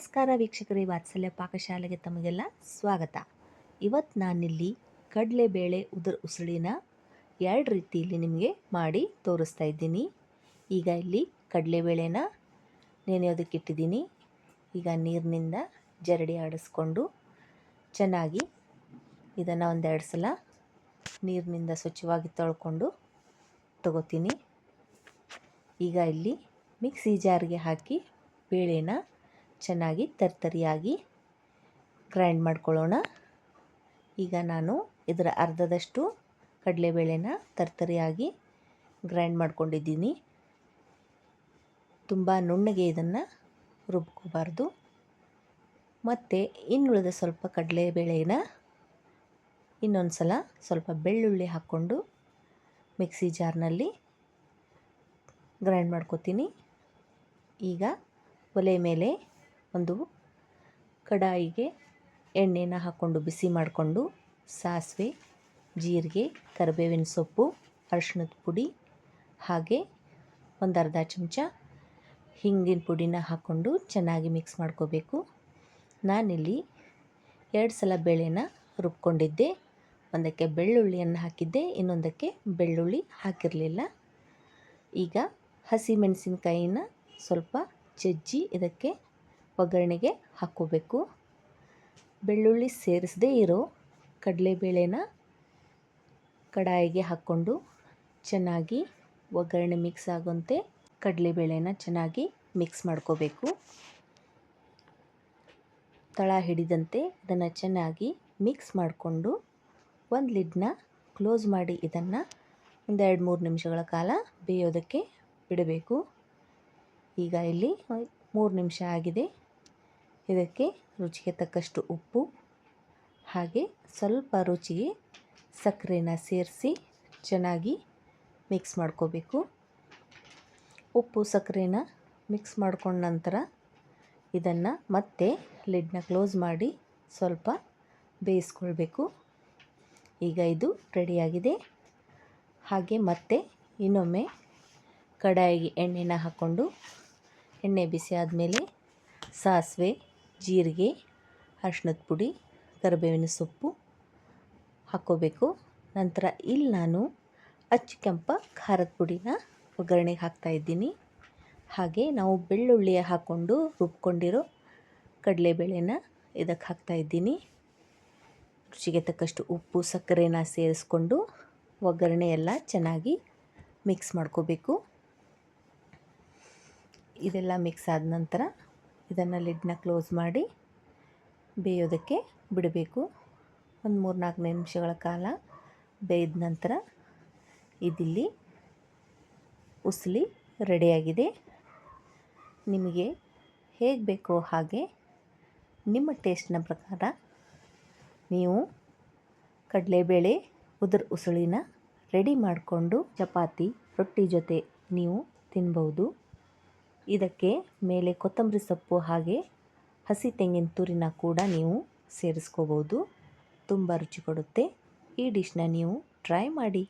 ನಮಸ್ಕಾರ ವೀಕ್ಷಕರೇ, ವಾತ್ಸಲ್ಯ ಪಾಕಶಾಲೆಗೆ ತಮಗೆಲ್ಲ ಸ್ವಾಗತ. ಇವತ್ತು ನಾನಿಲ್ಲಿ ಕಡಲೆಬೇಳೆ ಉದುರು ಉಸುಳಿನ ಎರಡು ರೀತಿಯಲ್ಲಿ ನಿಮಗೆ ಮಾಡಿ ತೋರಿಸ್ತಾ ಇದ್ದೀನಿ. ಈಗ ಇಲ್ಲಿ ಕಡಲೆಬೇಳೆನ ನೆನೆಯೋದಕ್ಕಿಟ್ಟಿದ್ದೀನಿ. ಈಗ ನೀರಿನಿಂದ ಜರಡಿ ಆಡಿಸ್ಕೊಂಡು ಚೆನ್ನಾಗಿ ಇದನ್ನು ಒಂದೆರಡು ಸಲ ನೀರಿನಿಂದ ಸ್ವಚ್ಛವಾಗಿ ತೊಳ್ಕೊಂಡು ತಗೋತೀನಿ. ಈಗ ಇಲ್ಲಿ ಮಿಕ್ಸಿ ಜಾರ್ಗೆ ಹಾಕಿ ಬೇಳೆನ ಚೆನ್ನಾಗಿ ತರ್ತರಿಯಾಗಿ ಗ್ರೈಂಡ್ ಮಾಡ್ಕೊಳ್ಳೋಣ. ಈಗ ನಾನು ಇದರ ಅರ್ಧದಷ್ಟು ಕಡಲೆಬೇಳೆನ ತರ್ತರಿಯಾಗಿ ಗ್ರೈಂಡ್ ಮಾಡ್ಕೊಂಡಿದ್ದೀನಿ. ತುಂಬ ನುಣ್ಣಗೆ ಇದನ್ನು ರುಬ್ಕೋಬಾರ್ದು. ಮತ್ತು ಇನ್ನುಳಿದ ಸ್ವಲ್ಪ ಕಡಲೆಬೇಳೆನ ಇನ್ನೊಂದು ಸಲ ಸ್ವಲ್ಪ ಬೆಳ್ಳುಳ್ಳಿ ಹಾಕ್ಕೊಂಡು ಮಿಕ್ಸಿ ಜಾರ್ನಲ್ಲಿ ಗ್ರೈಂಡ್ ಮಾಡ್ಕೊತೀನಿ. ಈಗ ಒಲೆ ಮೇಲೆ ಒಂದು ಕಡಾಯಿಗೆ ಎಣ್ಣೆನ ಹಾಕ್ಕೊಂಡು ಬಿಸಿ ಮಾಡಿಕೊಂಡು ಸಾಸಿವೆ, ಜೀರಿಗೆ, ಕರಿಬೇವಿನ ಸೊಪ್ಪು, ಅರಿಶಿಣದ ಪುಡಿ ಹಾಗೆ ಒಂದು ಅರ್ಧ ಚಮಚ ಹಿಂಗಿನ ಪುಡಿನ ಹಾಕ್ಕೊಂಡು ಚೆನ್ನಾಗಿ ಮಿಕ್ಸ್ ಮಾಡ್ಕೋಬೇಕು. ನಾನಿಲ್ಲಿ 2 ಸಲ ಬೇಳೆನ ರುಬ್ಕೊಂಡಿದ್ದೆ. ಒಂದಕ್ಕೆ ಬೆಳ್ಳುಳ್ಳಿಯನ್ನು ಹಾಕಿದ್ದೆ, ಇನ್ನೊಂದಕ್ಕೆ ಬೆಳ್ಳುಳ್ಳಿ ಹಾಕಿರಲಿಲ್ಲ. ಈಗ ಹಸಿಮೆಣಸಿನಕಾಯಿನ ಸ್ವಲ್ಪ ಜಜ್ಜಿ ಇದಕ್ಕೆ ಒಗ್ಗರಣೆಗೆ ಹಾಕ್ಕೋಬೇಕು. ಬೆಳ್ಳುಳ್ಳಿ ಸೇರಿಸದೇ ಇರೋ ಕಡಲೆಬೇಳೆನ ಕಡಾಯಿಗೆ ಹಾಕ್ಕೊಂಡು ಚೆನ್ನಾಗಿ ಒಗ್ಗರಣೆ ಮಿಕ್ಸ್ ಆಗುವಂತೆ ಕಡಲೆಬೇಳೆನ ಚೆನ್ನಾಗಿ ಮಿಕ್ಸ್ ಮಾಡ್ಕೋಬೇಕು. ತಳ ಹಿಡಿದಂತೆ ಇದನ್ನು ಚೆನ್ನಾಗಿ ಮಿಕ್ಸ್ ಮಾಡಿಕೊಂಡು ಒಂದು ಲಿಡ್ನ ಕ್ಲೋಸ್ ಮಾಡಿ ಇದನ್ನು ಒಂದು 2-3 ನಿಮಿಷಗಳ ಕಾಲ ಬೇಯೋದಕ್ಕೆ ಬಿಡಬೇಕು. ಈಗ ಇಲ್ಲಿ 3 ನಿಮಿಷ ಆಗಿದೆ. ಇದಕ್ಕೆ ರುಚಿಗೆ ತಕ್ಕಷ್ಟು ಉಪ್ಪು ಹಾಗೆ ಸ್ವಲ್ಪ ರುಚಿಗೆ ಸಕ್ಕರೆನ ಸೇರಿಸಿ ಚೆನ್ನಾಗಿ ಮಿಕ್ಸ್ ಮಾಡ್ಕೋಬೇಕು. ಉಪ್ಪು ಸಕ್ಕರೆನ ಮಿಕ್ಸ್ ಮಾಡ್ಕೊಂಡ ನಂತರ ಇದನ್ನು ಮತ್ತೆ ಲಿಡ್ನ ಕ್ಲೋಸ್ ಮಾಡಿ ಸ್ವಲ್ಪ ಬೇಯಿಸ್ಕೊಳ್ಬೇಕು. ಈಗ ಇದು ರೆಡಿಯಾಗಿದೆ. ಹಾಗೆ ಮತ್ತೆ ಇನ್ನೊಮ್ಮೆ ಕಡಾಯಿಗೆ ಎಣ್ಣೆನ ಹಾಕ್ಕೊಂಡು ಎಣ್ಣೆ ಬಿಸಿ ಆದಮೇಲೆ ಸಾಸಿವೆ, ಜೀರಿಗೆ, ಅರಿಶಿಣದ ಪುಡಿ, ಕರಿಬೇವಿನ ಸೊಪ್ಪು ಹಾಕ್ಕೋಬೇಕು. ನಂತರ ಇಲ್ಲಿ ನಾನು ಅಚ್ಚ ಖಾರದ ಪುಡಿನ ಒಗ್ಗರಣೆಗೆ ಹಾಕ್ತಾಯಿದ್ದೀನಿ. ಹಾಗೆ ನಾವು ಬೆಳ್ಳುಳ್ಳಿ ಹಾಕ್ಕೊಂಡು ರುಬ್ಕೊಂಡಿರೋ ಕಡಲೆಬೇಳೆನ ಇದಕ್ಕೆ ಹಾಕ್ತಾಯಿದ್ದೀನಿ. ರುಚಿಗೆ ತಕ್ಕಷ್ಟು ಉಪ್ಪು ಸಕ್ಕರೆನ ಸೇರಿಸ್ಕೊಂಡು ಒಗ್ಗರಣೆ ಎಲ್ಲ ಚೆನ್ನಾಗಿ ಮಿಕ್ಸ್ ಮಾಡ್ಕೋಬೇಕು. ಇದೆಲ್ಲ ಮಿಕ್ಸ್ ಆದ ನಂತರ ಇದನ್ನು ಲಿಡ್ನ ಕ್ಲೋಸ್ ಮಾಡಿ ಬೇಯೋದಕ್ಕೆ ಬಿಡಬೇಕು. ಒಂದು 3-4 ನಿಮಿಷಗಳ ಕಾಲ ಬೇಯ್ದ ನಂತರ ಇದಿಲ್ಲಿ ಉಸುಳಿ ರೆಡಿಯಾಗಿದೆ. ನಿಮಗೆ ಹೇಗೆ ಬೇಕೋ ಹಾಗೆ ನಿಮ್ಮ ಟೇಸ್ಟ್ನ ಪ್ರಕಾರ ನೀವು ಕಡಲೆಬೇಳೆ ಉದುರು ಉಸುಳಿನ ರೆಡಿ ಮಾಡಿಕೊಂಡು ಚಪಾತಿ, ರೊಟ್ಟಿ ಜೊತೆ ನೀವು ತಿನ್ಬೋದು. ಇದಕ್ಕೆ ಮೇಲೆ ಕೊತ್ತಂಬರಿ ಸೊಪ್ಪು ಹಾಗೆ ಹಸಿ ತೆಂಗಿನ ತುರಿನ ಕೂಡ ನೀವು ಸೇರಿಸ್ಕೋಬೋದು. ತುಂಬ ರುಚಿ ಕೊಡುತ್ತೆ. ಈ ಡಿಶ್ನ ನೀವು ಟ್ರೈ ಮಾಡಿ.